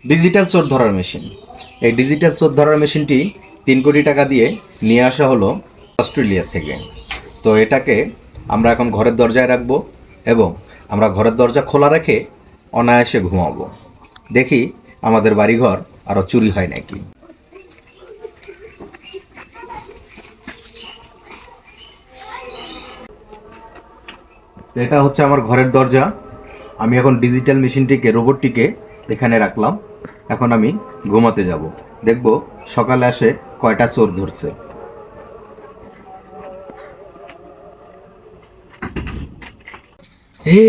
Digital চোর ধরার machine. এই ডিজিটাল চোর ধরার মেশিনটি 3 কোটি টাকা দিয়ে নিয়ে আসা হলো অস্ট্রেলিয়া থেকে। তো এটাকে আমরা এখন ঘরের দরজায় রাখবো এবং আমরা ঘরের দরজা খোলা রেখে অনায়াসে ঘুমাবো। দেখি আমাদের বাড়িঘর আরও চুরি হয় নাকি। এটা হচ্ছে আমার ঘরের দরজা। আমি এখন ডিজিটাল মেশিনটিকে, রোবটটিকে এখানে রাখলাম। এখন আমি ঘুমাতে যাব, দেখব সকালে আসে কয়টা চোর ধরছে। হে,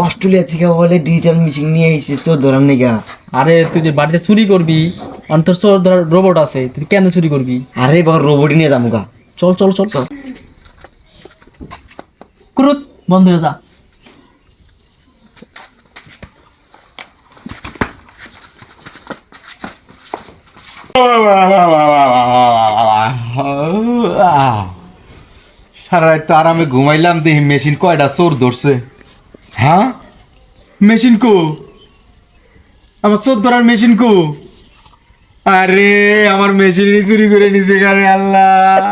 অস্ট্রেলিয়া থেকে বলে ডিজিটাল মেশিন নিয়ে এসেছে চোর ধরার নিগা। আরে তুই যে বাড়িতে চুরি করবি, অন্তর চোর ধরার রোবট আছে, তুই কেন চুরি করবি? আরে বাবা, রোবটই নিয়ে যাবো গা। চল চল চল চল। ক্রুত বন্ধ হয়ে যা। সারা রাত তো আরামে ঘুমাইলাম, দেখি মেশিন কয়টা চোর ধরছে। হ্যাঁ, মেশিন কো? আমার চোর ধরার মেশিন কো? আরে আমার মেশিনই চুরি করে নিছে, আরে আল্লাহ।